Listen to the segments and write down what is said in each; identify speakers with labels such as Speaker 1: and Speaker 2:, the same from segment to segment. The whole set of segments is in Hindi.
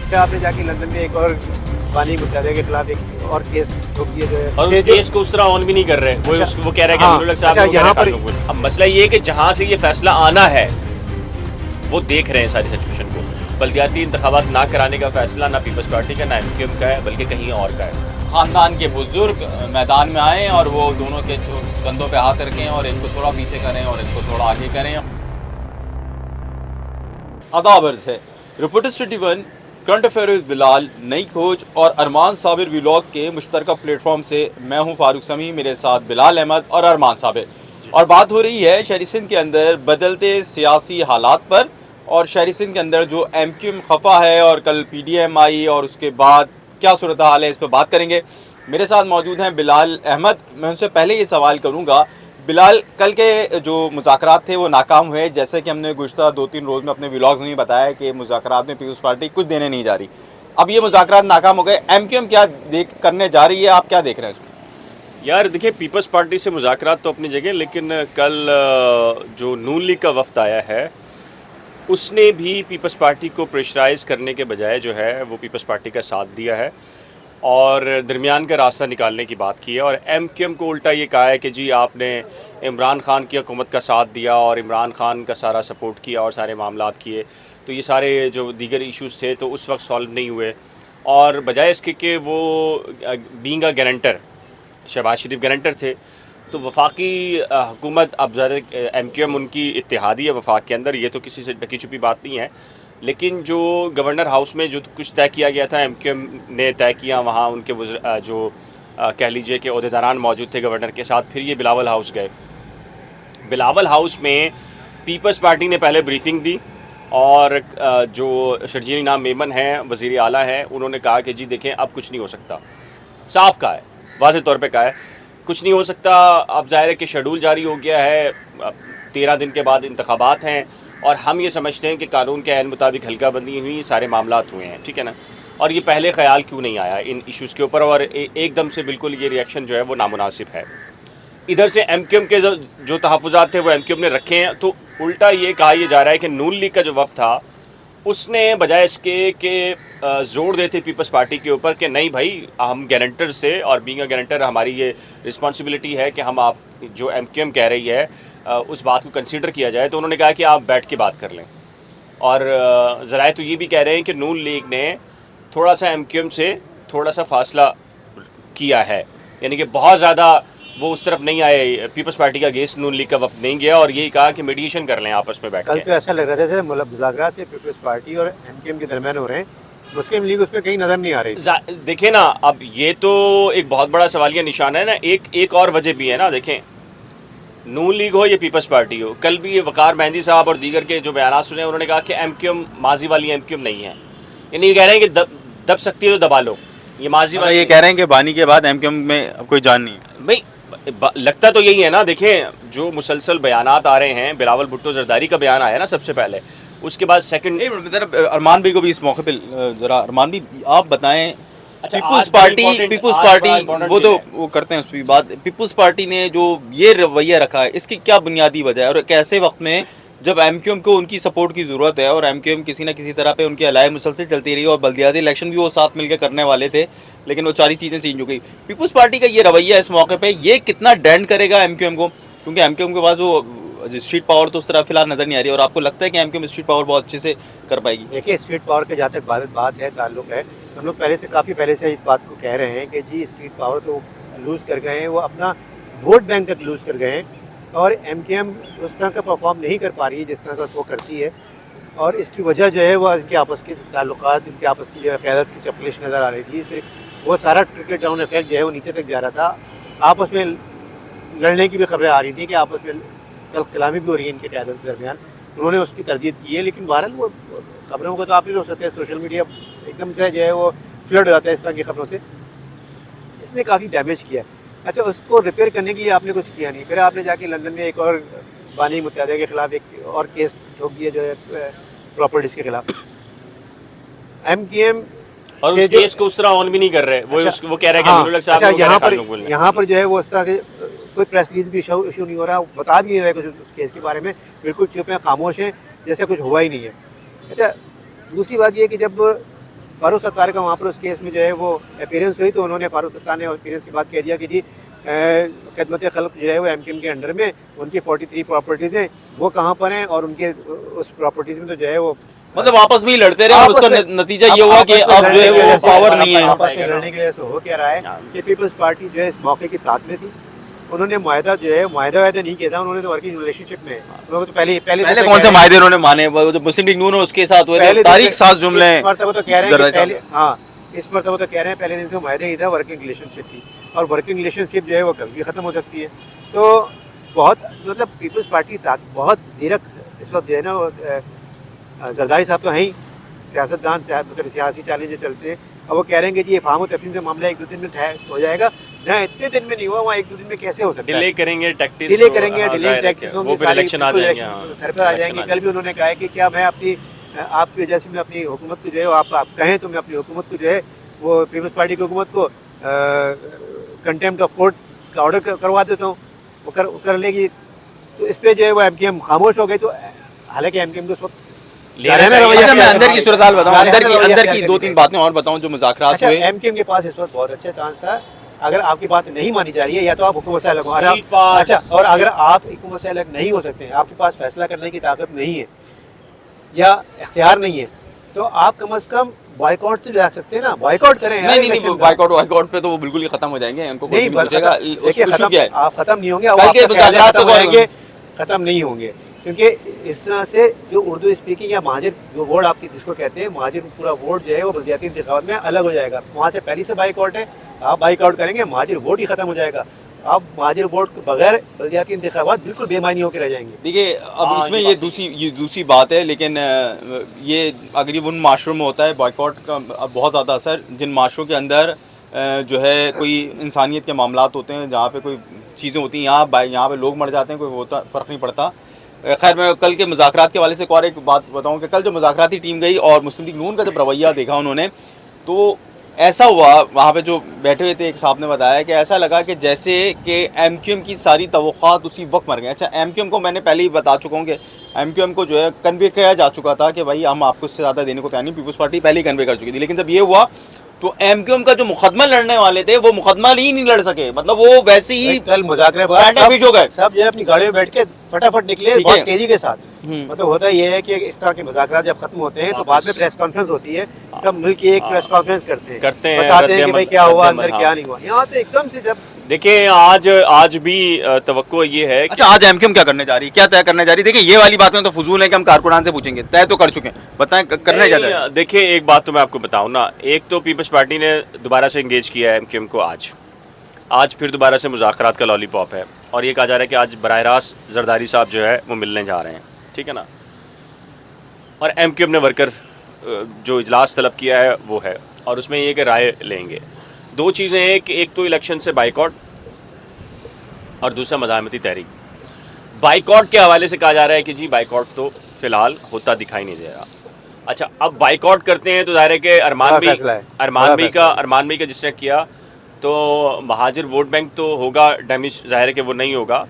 Speaker 1: फिर आपने जाके लंदन में एक और पानी मुत्तहदा के खिलाफ एक और केस ठोक दिया जो है,
Speaker 2: और उस केस को उस तरह ऑन भी नहीं कर रहे। वो कह रहे हैं कि अमीरुल हक साहब
Speaker 1: यहाँ पर
Speaker 2: अब मसला ये है कि जहाँ से ये फैसला आना है वो देख रहे हैं सारी सिचुएशन को। बल्दियाती इंतखाबात ना कराने का फैसला ना पीपल्स पार्टी का ना MQM का है, बल्कि कहीं और का है।
Speaker 3: ख़ानदान के बुजुर्ग मैदान में आएँ और वो दोनों के कंधों पे हाथ रखें और इनको थोड़ा पीछे करें और इनको थोड़ा आगे करें। अदाबर्ज है reporter city 1 current affair with Bilal, नई खोज और अरमान साबिर व्लॉग के मुश्तरका प्लेटफॉर्म से मैं हूं फारूक समी, मेरे साथ बिलाल अहमद और अरमान साबिर। और बात हो रही है शहरी सिंध के अंदर बदलते सियासी हालात पर और शहरी सिंध के अंदर जो MQM खफा है और कल PDM आई और उसके बाद क्या सूरत हाल है, इस पर बात करेंगे। मेरे साथ मौजूद हैं बिलाल अहमद। मैं उनसे पहले ये सवाल करूँगा, बिलाल, कल के जो मुज़ाकरात थे वो नाकाम हुए, जैसे कि हमने गुज़श्ता 2-3 रोज़ में अपने व्लॉग्स में बताया कि मुज़ाकरात में पीपल्स पार्टी कुछ देने नहीं जा रही। अब ये मुज़ाकरात नाकाम हो गए, MQM क्या करने जा रही है, आप क्या देख रहे हैं इसमें?
Speaker 2: यार देखिए, पीपल्स पार्टी से मुज़ाकरात तो अपनी जगह, लेकिन कल जो नून लीग का वफ़द आया है उसने भी पीपल्स पार्टी को प्रेशराइज़ करने के बजाय जो है वो पीपल्स पार्टी का साथ दिया है और दरमियान का रास्ता निकालने की बात की है। और MQM को उल्टा ये कहा है कि जी आपने इमरान खान की हुकूमत का साथ दिया और इमरान खान का सारा सपोर्ट किया और सारे मामलात किए, तो ये सारे जो दीगर इश्यूज़ थे तो उस वक्त सॉल्व नहीं हुए। और बजाय इसके कि वो being a guarantor, Shehbaz Sharif guarantor थे, तो वफाकी हुकूमत अब ज़रा MQM उनकी इत्तेहादी है वफाक के अंदर, ये तो किसी से ढकी छुपी बात नहीं है। लेकिन जो गवर्नर हाउस में जो कुछ तय किया गया था, MQM ने तय किया, वहाँ उनके जो कह लीजिए कि ओहदेदारान मौजूद थे गवर्नर के साथ। फिर ये बिलावल हाउस गए। बिलावल हाउस में पीपल्स पार्टी ने पहले ब्रीफिंग दी और जो शर्जील इनाम मेमन हैं, वज़ीर आला हैं, उन्होंने कहा कि जी देखें अब कुछ नहीं हो सकता। साफ़ कहा है, वाज़ेह तौर पे कहा है कुछ नहीं हो सकता। अब ज़ाहिर है कि शेड्यूल जारी हो गया है, 13 दिन के बाद इंतखाबात हैं और हम ये समझते हैं कि कानून के ऐन मुताबिक हल्का बंदी हुई, सारे मामलात हुए हैं, ठीक है ना। और ये पहले ख्याल क्यों नहीं आया इन इश्यूज़ के ऊपर, और एकदम से बिल्कुल ये रिएक्शन जो है वो नामुनासिब है। इधर से MQM के जो तहफ़्फ़ुज़ात थे वो MQM ने रखे हैं, तो उल्टा ये कहा यह जा रहा है कि नून लीग का जो वफ़द था उसने बजाय इसके कि ज़ोर देते पीपल्स पार्टी के ऊपर कि नहीं भाई हम गारंटर से, और बीइंग अ गारंटर हमारी ये रिस्पॉन्सिबिलिटी है कि हम आप जो MQM कह रही है उस बात को कंसीडर किया जाए, तो उन्होंने कहा कि आप बैठ के बात कर लें। और ज़राए तो ये भी कह रहे हैं कि नून लीग ने थोड़ा सा MQM से थोड़ा सा फासला किया है, यानी कि बहुत ज़्यादा वो उस तरफ नहीं आए, पीपल्स पार्टी का अगेंस्ट नून लीग का वफ़द नहीं गया और यही कहा कि मीडिएशन कर लें आपस में बैठ के।
Speaker 1: कल तो ऐसा लग रहा था जैसे मुज़ाकरात से पीपल्स पार्टी और MQM के दरमियान हो रहे हैं, मुस्लिम लीग उसमें कहीं नज़र नहीं आ रही।
Speaker 2: देखें ना, अब ये तो एक बहुत बड़ा सवालिया निशान है ना। एक और वजह भी है ना, देखें नून लीग हो या पीपल्स पार्टी हो, कल भी ये वकार मेहंदी साहब और दीगर के जो बयान सुने, उन्होंने कहा कि MQM माजी वाली MQM नहीं है, यानी ये कह रहे हैं कि दब सकती है तो दबा लो। ये माजी वाली,
Speaker 3: ये कह रहे हैं कि बानी के बाद MQM में कोई जान नहीं है।
Speaker 2: भाई लगता तो यही है ना। देखें जो मुसलसल बयानात आ रहे हैं, बिलावल भुट्टो जरदारी का बयान आया ना सबसे पहले, उसके बाद सेकंड
Speaker 3: अरमान भाई को भी इस मौके पे ज़रा, अरमान भी आप बताएं।
Speaker 2: अच्छा,
Speaker 3: पीपल्स पार्टी वो तो वो करते हैं उसकी बात। पीपल्स पार्टी ने जो ये रवैया रखा है, इसकी क्या बुनियादी वजह है और कैसे वक्त में जब MQM को उनकी सपोर्ट की ज़रूरत है और MQM किसी ना किसी तरह पे उनकी अलाय मुसलसल चलती रही और बल्दियाती इलेक्शन भी वो साथ मिलकर करने वाले थे, लेकिन वो सारी चीज़ें चेंज हो गई। पीपल्स पार्टी का ये रवैया इस मौके पे ये कितना डेंट करेगा MQM को, क्योंकि MQM के पास वो स्ट्रीट पावर तो उस तरह फिलहाल नज़र नहीं आ रही, और आपको लगता है कि MQM स्ट्रीट पावर बहुत अच्छे से कर पाएगी?
Speaker 1: देखिए, स्ट्रीट पावर के जहाँ तक बात है, ताल्लुक है, हम लोग काफ़ी पहले से इस बात को कह रहे हैं कि जी स्ट्रीट पावर तो लूज़ कर गए हैं, वो अपना वोट बैंक तक लूज़ कर गए हैं और MQM उस तरह का परफॉर्म नहीं कर पा रही है जिस तरह का वो करती है। और इसकी वजह जो है वो इनके आपस के ताल्लुकात, इनके आपस की जो है क़यादत की चपलिश नज़र आ रही थी। फिर वो सारा ट्रिकल डाउन इफेक्ट जो है वो नीचे तक जा रहा था। आपस में लड़ने की भी खबरें आ रही थी कि आपस में तल्ख़ कलामी भी हो रही है इनके क़यादत के दरमियान। उन्होंने उसकी तरदीद की है, लेकिन बहरहाल वो खबरों को तो आप नहीं रोक सकते। सोशल मीडिया एकदम से जो है वो फ्लड हो जाता है इस तरह की खबरों से। इसने काफ़ी डैमेज किया। अच्छा, उसको रिपेयर करने के लिए आपने कुछ किया नहीं, फिर आपने जाके लंदन में एक और पानी मुत्तहदा के खिलाफ एक और केस ठोक दिया जो है प्रॉपर्टीज़ के खिलाफ। MQM
Speaker 2: और उस केस को उस तरह ऑन भी नहीं कर रहे। वो कह रहे हैं कि अमीरुल हक साहब
Speaker 1: अच्छा, यहाँ पर जो है वो इस तरह के कोई प्रेस रिलीज भी इशू नहीं हो रहा, बता भी नहीं रहे कुछ उस केस के बारे में, बिल्कुल चुप हैं, खामोश हैं, जैसे कुछ हुआ ही नहीं है। अच्छा, दूसरी बात यह कि जब फारूक सत्तार का वहाँ पर उस केस में जो है वो अपीयरेंस हुई, तो उन्होंने फारूक सत्तार ने अपीयरेंस के बाद कह दिया कि जी खिदमत खल्क जो है वो एमकेएम के अंडर में उनकी 43 प्रॉपर्टीज़ हैं, वो कहाँ पर हैं, और उनके उस प्रॉपर्टीज़ में तो जो है वो
Speaker 3: मतलब आपस में ही लड़ते रहे और उसका नतीजा ये हुआ कि अब जो है वो पावर नहीं है।
Speaker 1: आपस में लड़ने की वजह से हो क्या रहा है कि पीपल्स पार्टी जो है इस मौके की ताक में थी, उन्होंने मुआहदा जो है मुआहदा नहीं किया था, उन्होंने तो वर्किंग रिलेशनशिप में उन्होंने तो पहले
Speaker 3: कौन से मायदे उन्होंने माने, वो जो मुस्लिम लीग नून है उसके साथ हुए थे, तारीख साथ जुमले
Speaker 1: इस मरतबा तो कह रहे हैं कि पहले, हाँ इस मरतबा तो कह रहे हैं पहले दिन से मुआहदा ही था, वर्किंग रिलेशनशिप थी, और वर्किंग रिलेशनशिप जो है वो कभी भी ख़त्म हो सकती है। तो बहुत मतलब पीपल्स पार्टी बहुत ज़ीरक इस वक्त जो है ना, जरदारी साहब तो हैं ही सियासतदान, मतलब सियासी चैलेंज जो चलते हैं, और वो कह रहे हैं कि जी ये फार्म तफहीम का मामला 1-2 दिन में हो जाएगा, जहाँ इतने दिन में नहीं हुआ वहाँ 1-2 दिन में कैसे हो सकता है।
Speaker 2: डिले करेंगे, टैक्टिक्स
Speaker 1: डिले करेंगे, डिले टैक्टिक्स
Speaker 2: वो
Speaker 1: होंगे,
Speaker 2: फिर इलेक्शन आ जाएंगे,
Speaker 1: सर पर आ जाएंगे। कल भी उन्होंने कहा है कि क्या मैं आपकी वजह से मैं अपनी हुकूमत को जो है आप कहें तो मैं अपनी हुकूमत को जो है वो पीपल्स पार्टी की हुकूमत को कंटेम्प्ट ऑफ कोर्ट का ऑर्डर करवा देता हूँ, वो कर लेगी। तो इस पर जो है वो एमकेएम खामोश हो गई। तो हालांकि एमकेएम को उस वक्त
Speaker 3: अच्छा, मैं अंदर की सूरत हाल बताऊं, अंदर की 2-3 बातें और बताऊं जो मुज़ाकरात हुए।
Speaker 1: एमकेएम के पास इस वक्त बहुत अच्छा चांस था, अगर आपकी बात नहीं मानी जा रही है या तो आप हुकूमत से अलग हो, अच्छा, और अगर आप हुकूमत से अलग नहीं हो सकते हैं, आपके पास फैसला करने की ताकत नहीं है या इख्तियार नहीं है, तो आप कम से कम बॉयकॉट तो जा सकते हैं ना, बॉयकॉट करें।
Speaker 3: नहीं, बॉयकॉट पे तो वो बिल्कुल ही खत्म हो जाएंगे, उनको
Speaker 1: नहीं पूछेगा। देखिए आप खत्म नहीं होंगे, खत्म नहीं होंगे, क्योंकि इस तरह से जो उर्दू स्पीकिंग या महाजिर जो वर्ड आपकी जिसको कहते हैं महाजिर, पूरा वोट जो है वो बलदियाती इंतखाबात में अलग हो जाएगा। वहाँ से पहले से बाइकआउट है, आप बाइकआउट करेंगे महाजिर वोट ही खत्म हो जाएगा, आप महाजिर वोट के बगैर बलदियाती इंतखाबात बिल्कुल बेमानी होकर रह जाएंगे।
Speaker 3: देखिए अब इसमें ये दूसरी बात है, लेकिन ये अगर ये उन माशरों में होता है बॉयकॉट का बहुत ज़्यादा असर, जिन माशरों के अंदर जो है कोई इंसानियत के मामलात होते हैं, जहाँ पे कोई चीज़ें होती हैं, यहाँ पे लोग मर जाते हैं, कोई होता फ़र्क नहीं पड़ता। खैर मैं कल के मुज़ाकरात के हवाले से और एक बात बताऊं कि कल जो मुज़ाकराती टीम गई और मुस्लिम लीग नून का जब रवैया देखा उन्होंने, तो ऐसा हुआ, वहाँ पे जो बैठे हुए थे एक साहब ने बताया कि ऐसा लगा कि जैसे कि एमक्यूएम की सारी तवक्कात उसी वक्त मर गए। अच्छा, एमक्यूएम को मैंने पहले ही बता चुका हूँ कि एमक्यूएम को जो है कन्वे किया जा चुका था कि भाई हम आपको इससे ज़्यादा देने को तैयार नहीं, पीपल्स पार्टी पहले ही कन्वे कर चुकी थी। लेकिन जब ये हुआ तो एमक्यूएम का जो मुकदमा लड़ने वाले थे वो मुकदमा ही नहीं लड़ सके, मतलब वो वैसे ही
Speaker 1: कल मुज़ाकरे हो गए, सब जो है अपनी गाड़ियों में बैठ के फटाफट निकले बहुत तेजी के साथ। मतलब होता ये है कि इस तरह के मुज़ाकरात जब खत्म होते हैं तो बाद में प्रेस कॉन्फ्रेंस होती है, सब मिलके एक प्रेस कॉन्फ्रेंस करते हैं, बताते हैं कि भाई क्या हुआ अंदर क्या नहीं हुआ। यहाँ तो एकदम से जब
Speaker 2: देखिए आज भी तवक्को ये है।
Speaker 3: अच्छा, आज एमक्यूएम क्या करने जा रही है, क्या तय करने जा रही है? देखिए ये वाली बातें तो फजूल है कि हम कारकुनान से पूछेंगे, तय तो कर चुके हैं, बताएं करने क्या है।
Speaker 2: देखिए एक बात तो मैं आपको बताऊं ना, एक तो पीपल्स पार्टी ने दोबारा से इंगेज किया है एमक्यूएम को, आज फिर दोबारा से मुज़ाकरात का लॉलीपॉप है, और ये कहा जा रहा है कि आज बराह रास्त जरदारी साहब जो है वो मिलने जा रहे हैं, ठीक है ना। और एमक्यूएम ने वर्कर जो इजलास तलब किया है वो है, और उसमें ये कि राय लेंगे। दो चीज़ें हैं कि एक तो इलेक्शन से बाइकआउट और दूसरा मज़ाहमती तहरीक। बाइकआउट के हवाले से कहा जा रहा है कि जी बाइकआउट तो फ़िलहाल होता दिखाई नहीं दे रहा। अच्छा, अब बाइकआउट करते हैं तो ज़ाहिर है कि अरमान भी का जिसने किया तो महाजिर वोट बैंक तो होगा डैमेज, ज़ाहिर है कि वो नहीं होगा,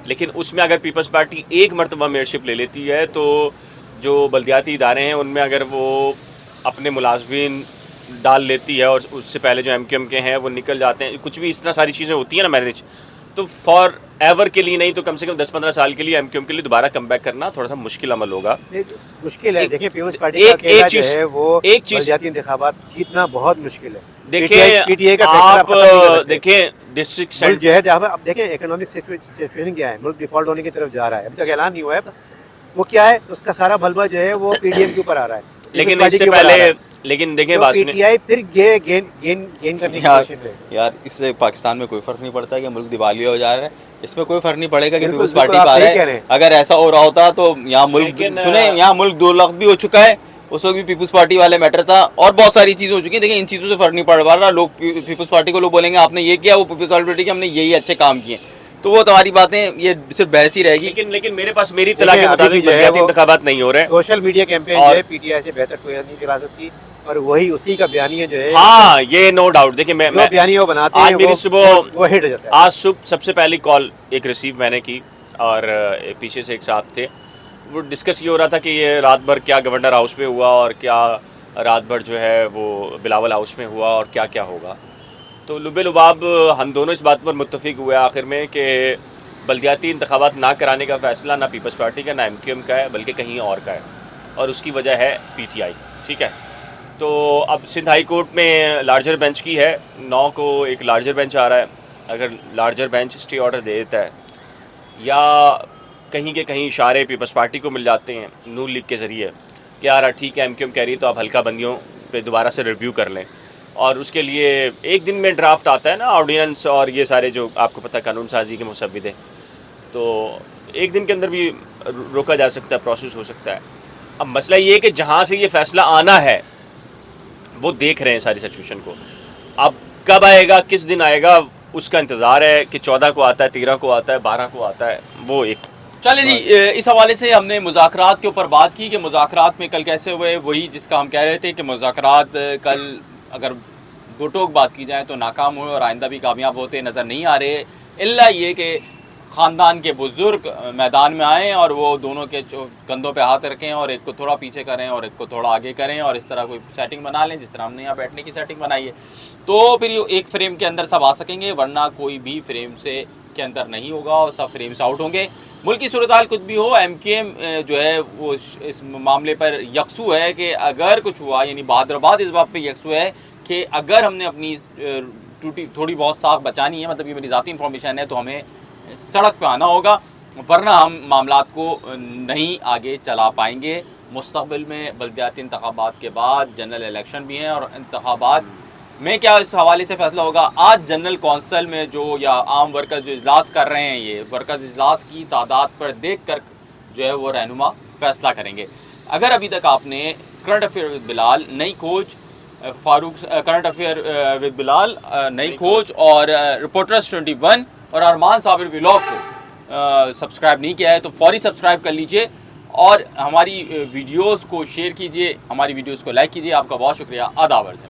Speaker 2: लेकिन उसमें अगर पीपल्स पार्टी एक मरतबा मेयरशिप ले लेती है तो जो बल्दियाती इदारे हैं उनमें अगर वो अपने मुलाजमीन डाल लेती है और उससे पहले जो एमक्यूएम के हैं वो निकल जाते हैं, कुछ भी इस तरह सारी चीज़ें होती हैं ना मैनेज, तो फॉर एवर के लिए नहीं तो कम से कम 10-15 साल के लिए एमक्यूएम के लिए दोबारा कम बैक करना थोड़ा सा मुश्किल अमल होगा।
Speaker 1: मुश्किल है। देखिए पीपल्स पार्टी का अकेला जो है वो बलदियाती इंतखाबात जीतना बहुत मुश्किल है।
Speaker 2: देखिए आप देखिए डिस्ट्रिक्ट
Speaker 1: जो है अब देखें इकोनॉमिक सिचुएशन क्या है, मुल्क डिफॉल्ट होने की तरफ जा रहा है, अभी तक ऐलान नहीं हुआ है, बस वो क्या है उसका सारा मलबा जो है वो पीडीएम के ऊपर आ रहा है।
Speaker 2: लेकिन इससे पहले देखिए बात सुनिए,
Speaker 1: पीटीआई फिर गेन करने की कोशिश है।
Speaker 3: यार इससे पाकिस्तान में कोई फर्क नहीं पड़ता कि मुल्क दिवालिया हो जा रहा है, इसमें कोई फर्क नहीं पड़ेगा कि पीपल्स पार्टी का है। अगर ऐसा हो रहा होता तो यहाँ मुल्क 2 लाख भी हो चुका है, उस वक्त भी पीपल्स पार्टी वाले मैटर था और बहुत सारी चीज़ें हो चुकी हैं। देखिए इन चीज़ों से फर्क नहीं पड़ रहा, लोग पीपल्स पार्टी को लोग बोलेंगे आपने ये किया, वो पीपल्स पार्टी के हमने यही अच्छे काम किए, तो वो तुम्हारी बातें ये सिर्फ बहस ही रहेगी।
Speaker 2: लेकिन मेरे पास मेरी तलाक के मुताबिक बलदियाती इंतखाबात नहीं हो रहे।
Speaker 1: सोशल मीडिया कैंपेन जो है पीटीआई से बेहतर कोई नहीं चला सकती, और वही उसी का बयानिया जो है,
Speaker 2: हाँ ये नो डाउट। देखिए मैं
Speaker 1: बयानिया बनाते
Speaker 2: आज मेरी सुबह
Speaker 1: वो हिट हो जाता है।
Speaker 2: आज सुबह सबसे पहली कॉल एक रिसीव मैंने की और पीछे से एक साहब थे, वो डिस्कस ये हो रहा था कि ये रात भर क्या गवर्नर हाउस पे हुआ और क्या रात भर जो है वो बिलावल हाउस में हुआ और क्या क्या होगा। तो लुबे लुबाब हम दोनों इस बात पर मुत्तफिक हुए आखिर में कि बल्दियाती इंतखाबात ना कराने का फ़ैसला ना पीपल्स पार्टी का ना MQM का है, बल्कि कहीं और का है, और उसकी वजह है PTI। ठीक है, तो अब सिंध हाई कोर्ट में लार्जर बेंच की है, 9 को एक लार्जर बेंच आ रहा है। अगर लार्जर बेंच स्टे ऑर्डर दे देता है या कहीं के कहीं इशारे पीपल्स पार्टी को मिल जाते हैं नून लीग के ज़रिए कि यार ठीक है MQM कह रही है तो आप हल्का बंदियों पे दोबारा से रिव्यू कर लें, और उसके लिए एक दिन में ड्राफ्ट आता है ना ऑर्डिनेंस और ये सारे जो आपको पता कानून साजी के मुसव्विदे, तो एक दिन के अंदर भी रोका जा सकता है, प्रोसेस हो सकता है। अब मसला ये है कि जहाँ से ये फ़ैसला आना है वो देख रहे हैं सारी सिचुएशन को, अब कब आएगा किस दिन आएगा उसका इंतज़ार है कि 14 को आता है, 13 को आता है, 12 को आता है, वो एक
Speaker 3: चले जी, इस हवाले से हमने मुज़ाकरात के ऊपर बात की कि मुज़ाकरात में कल कैसे हुए, वही जिसका हम कह रहे थे कि मुज़ाकरात कल अगर गोटोक बात की जाए तो नाकाम हुए और आइंदा भी कामयाब होते नज़र नहीं आ रहे, इल्ला ये कि ख़ानदान के बुज़ुर्ग मैदान में आएँ और वो दोनों के कंधों पे हाथ रखें और एक को थोड़ा पीछे करें और एक को थोड़ा आगे करें और इस तरह कोई सेटिंग बना लें जिस तरह हमने यहाँ बैठने की सेटिंग बनाई है, तो फिर ये एक फ्रेम के अंदर सब आ सकेंगे, वरना कोई भी फ्रेम से के अंदर नहीं होगा और सब फ्रेम से आउट होंगे। मुल्क की सूरत हाल कुछ भी हो, MQM जो है वो इस मामले पर यकसू है कि अगर कुछ हुआ, यानी बहादुराबाद इस बात पे यकसू है कि अगर हमने अपनी टूटी थोड़ी बहुत साख बचानी है, मतलब ये मेरी ज़ाती इंफॉर्मेशन है, तो हमें सड़क पे आना होगा, वरना हम मामलात को नहीं आगे चला पाएंगे। मुस्तक़बिल में बल्दियाती इंतखाबात के बाद जनरल इलेक्शन भी हैं और इंतखाबात में क्या इस हवाले से फ़ैसला होगा। आज जनरल कौंसिल में जो या आम वर्कर्स जो इजलास कर रहे हैं, ये वर्कर्स इजलास की तादाद पर देख कर जो है वो रहनुमा फ़ैसला करेंगे। अगर अभी तक आपने करंट अफेयर विद बिलाल, नई खोज Farooq, current affair with Bilal, नई खोज और रिपोर्टर्स 21 और अरमान साबिर व्लॉग को सब्सक्राइब नहीं किया है तो फौरी सब्सक्राइब कर लीजिए और हमारी वीडियोस को शेयर कीजिए, हमारी वीडियोस को लाइक कीजिए। आपका बहुत शुक्रिया। आदाब अर्ज़ है।